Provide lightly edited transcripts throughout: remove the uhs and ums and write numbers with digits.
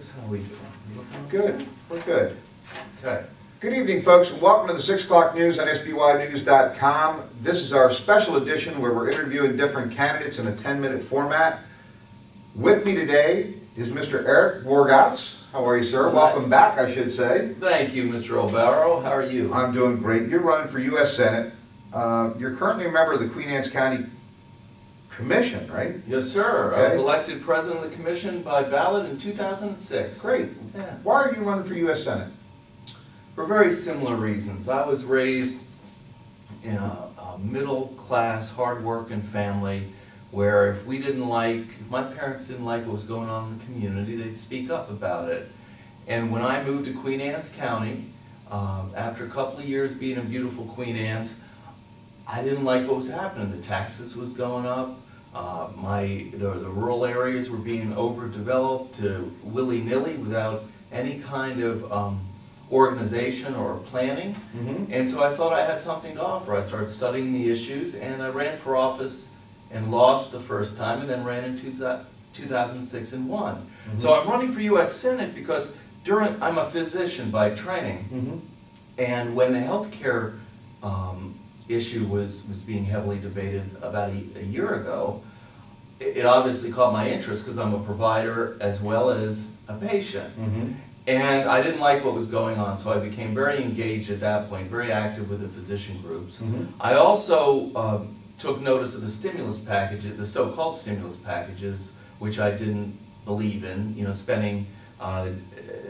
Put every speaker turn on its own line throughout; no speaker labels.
Chris, how are we doing? You looking
Good. We're good.
okay?
Good evening, folks, and welcome to the 6 o'clock news on SBYnews.com. This is our special edition where we're interviewing different candidates in a 10-minute format. With me today is Mr. Eric Wargotz. How are you, sir? Welcome back, I should say.
Thank you, Mr. O'Barrow. How are you?
I'm doing great. You're running for U.S. Senate. You're currently a member of the Queen Anne's County Commission, right?
Yes, sir.
Okay.
I was elected president of the commission by ballot in 2006.
Great.
Yeah.
Why are you running for U.S. Senate?
For very similar reasons. I was raised in a middle-class, hard-working family where if my parents didn't like what was going on in the community, they'd speak up about it. And when I moved to Queen Anne's County, after a couple of years being in beautiful Queen Anne's, I didn't like what was happening. The taxes was going up. The rural areas were being overdeveloped to willy-nilly without any kind of organization or planning.
Mm-hmm.
And so I thought I had something to offer. I started studying the issues, and I ran for office and lost the first time, and then ran in 2006 and won.
Mm-hmm.
So I'm running for U.S. Senate because I'm a physician by training,
Mm-hmm.
and when the health care issue was being heavily debated about a year ago, it obviously caught my interest because I'm a provider as well as a patient.
Mm-hmm.
And I didn't like what was going on, so I became very engaged at that point, very active with the physician groups.
Mm-hmm.
I also took notice of the stimulus packages, the so-called stimulus packages, which I didn't believe in, spending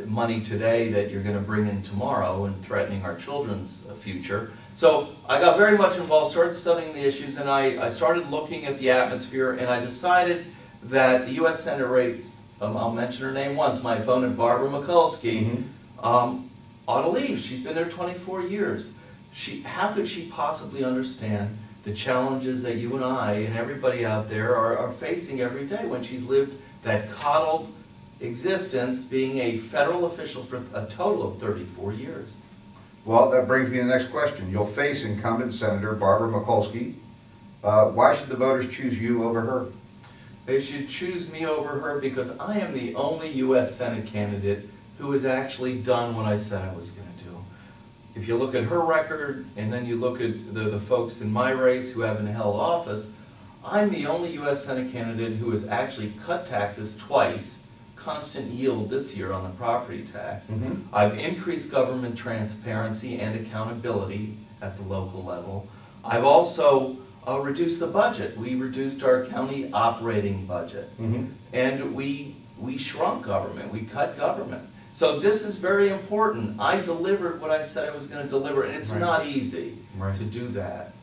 money today that you're going to bring in tomorrow and threatening our children's future. So I got very much involved, started studying the issues, and I started looking at the atmosphere, and I decided that the U.S. Senate race, I'll mention her name once, my opponent Barbara Mikulski, ought to leave. She's been there 24 years. How could she possibly understand the challenges that you and I and everybody out there are facing every day when she's lived that coddled existence being a federal official for a total of 34 years?
Well, that brings me to the next question. You'll face incumbent Senator Barbara Mikulski. Why should the voters choose you over her?
They should choose me over her because I am the only U.S. Senate candidate who has actually done what I said I was going to do. If you look at her record and then you look at the folks in my race who haven't held office, I'm the only U.S. Senate candidate who has actually cut taxes twice, constant yield this year on the property tax.
Mm-hmm.
I've increased government transparency and accountability at the local level. I've also reduced the budget. We reduced our county operating budget.
Mm-hmm.
And we shrunk government. We cut government. So this is very important. I delivered what I said I was going to deliver, and it's not easy to do that.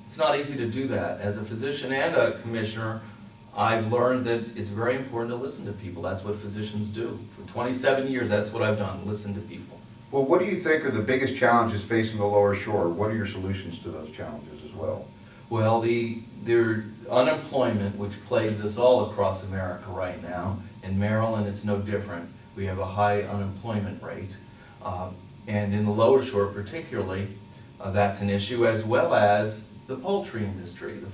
It's not easy to do that. As a physician and a commissioner, I've learned that it's very important to listen to people. That's what physicians do. For 27 years, that's what I've done, listen to people.
Well, what do you think are the biggest challenges facing the lower shore? What are your solutions to those challenges as well?
Well, the unemployment, which plagues us all across America right now. In Maryland, it's no different. We have a high unemployment rate. And in the lower shore particularly, that's an issue, as well as the poultry industry, the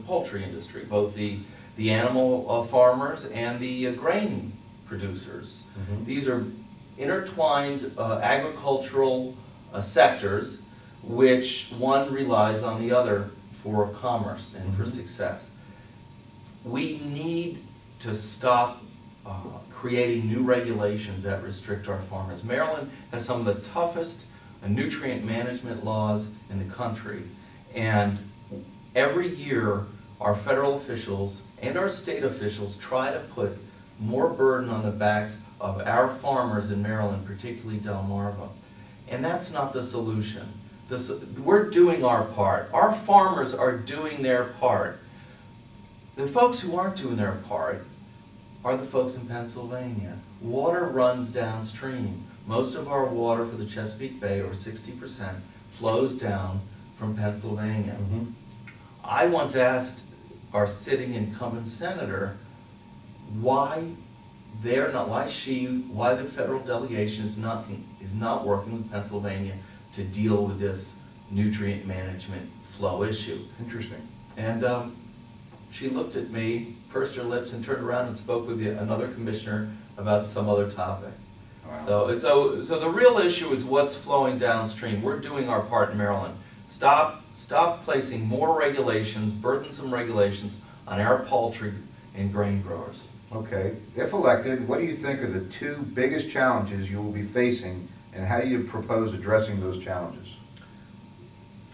poultry industry, both the animal farmers and the grain producers.
Mm-hmm.
These are intertwined agricultural sectors, which one relies on the other for commerce and for success. We need to stop creating new regulations that restrict our farmers. Maryland has some of the toughest nutrient management laws in the country. And every year, our federal officials and our state officials try to put more burden on the backs of our farmers in Maryland, particularly Delmarva. And that's not the solution. We're doing our part. Our farmers are doing their part. The folks who aren't doing their part are the folks in Pennsylvania. Water runs downstream. Most of our water for the Chesapeake Bay, or 60%, flows down from Pennsylvania.
Mm-hmm.
I once asked our sitting incumbent senator why the federal delegation is not working with Pennsylvania to deal with this nutrient management flow issue.
Interesting.
And she looked at me, pursed her lips, and turned around and spoke with another commissioner about some other topic.
Wow.
So the real issue is what's flowing downstream. We're doing our part in Maryland. Stop placing more regulations, burdensome regulations, on our poultry and grain growers.
Okay, if elected, what do you think are the two biggest challenges you will be facing, and how do you propose addressing those challenges?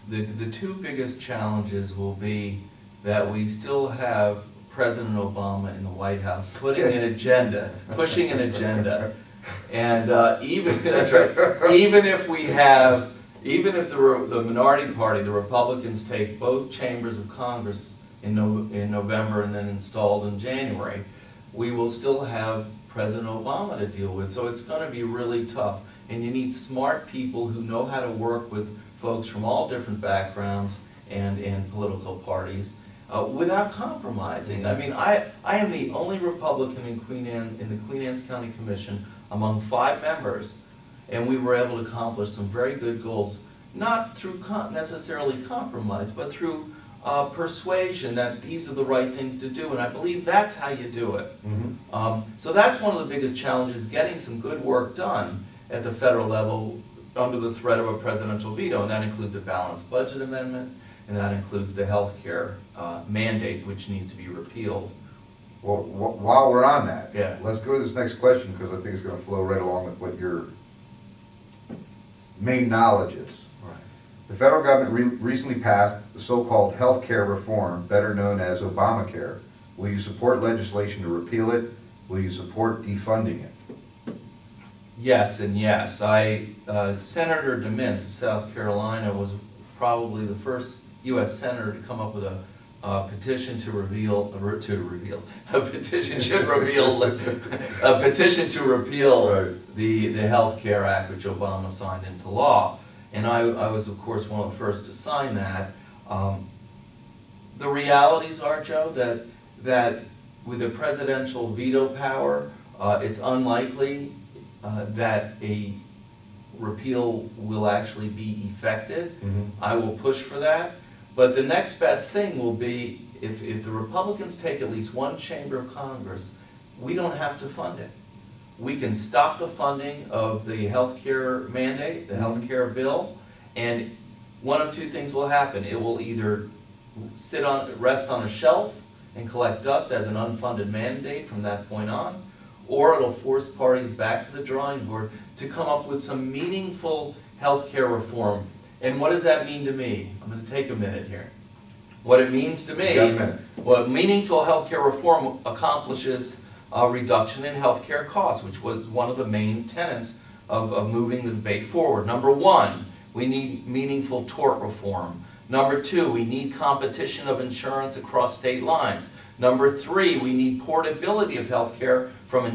The two biggest challenges will be that we still have President Obama in the White House pushing an agenda, and that's right, even if the minority party, the Republicans, take both chambers of Congress in November and then installed in January, we will still have President Obama to deal with. So it's going to be really tough, and you need smart people who know how to work with folks from all different backgrounds and political parties without compromising. I mean, I am the only Republican in the Queen Anne's County Commission among 5 members, and we were able to accomplish some very good goals, not through necessarily compromise, but through persuasion that these are the right things to do, and I believe that's how you do it. So that's one of the biggest challenges, getting some good work done at the federal level under the threat of a presidential veto, and that includes a balanced budget amendment, and that includes the health care mandate, which needs to be repealed.
Well, while we're on that,
yeah,
let's go to this next question, because I think it's going to flow right along with what your main knowledge is.
Right.
The federal government recently passed the so-called health care reform, better known as Obamacare. Will you support legislation to repeal it? Will you support defunding it?
Yes and yes. Senator DeMint of South Carolina was probably the first U.S. senator to come up with a petition to repeal right. the Health Care Act, which Obama signed into law. And I was, of course, one of the first to sign that. The realities are, Joe, that with a presidential veto power, it's unlikely that a repeal will actually be effected. I will push for that. But the next best thing will be if the Republicans take at least one chamber of Congress, we don't have to fund it. We can stop the funding of the health care mandate, the health care bill, and one of two things will happen. It will either rest on a shelf and collect dust as an unfunded mandate from that point on, or it'll force parties back to the drawing board to come up with some meaningful health care reform. And what does that mean to me? I'm going to take a minute here. What it means to me, what meaningful health care reform accomplishes a reduction in health care costs, which was one of the main tenets of moving the debate forward. Number one, we need meaningful tort reform. Number two, we need competition of insurance across state lines. Number three, we need portability of health care from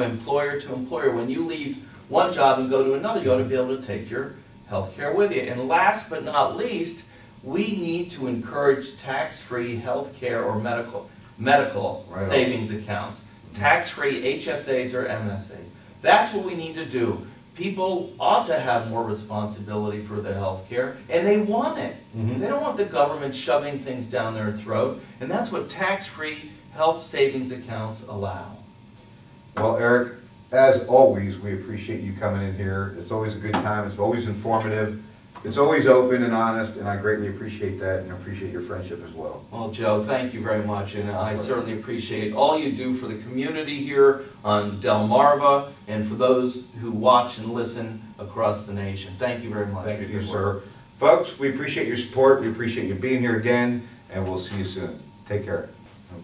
employer to employer. When you leave one job and go to another, you ought to be able to take your health care with you. And last but not least, we need to encourage tax-free health care or medical right savings accounts. Tax-free HSAs or MSAs. That's what we need to do. People ought to have more responsibility for their health care, and they want it. They don't want the government shoving things down their throat, and that's what tax-free health savings accounts allow.
Well, Eric, as always, we appreciate you coming in here. It's always a good time. It's always informative. It's always open and honest, and I greatly appreciate that, and appreciate your friendship as well.
Well, Joe, thank you very much, and I certainly appreciate all you do for the community here on Delmarva, and for those who watch and listen across the nation. Thank you very much.
Thank you, sir. Folks, we appreciate your support. We appreciate you being here again, and we'll see you soon. Take care. Okay.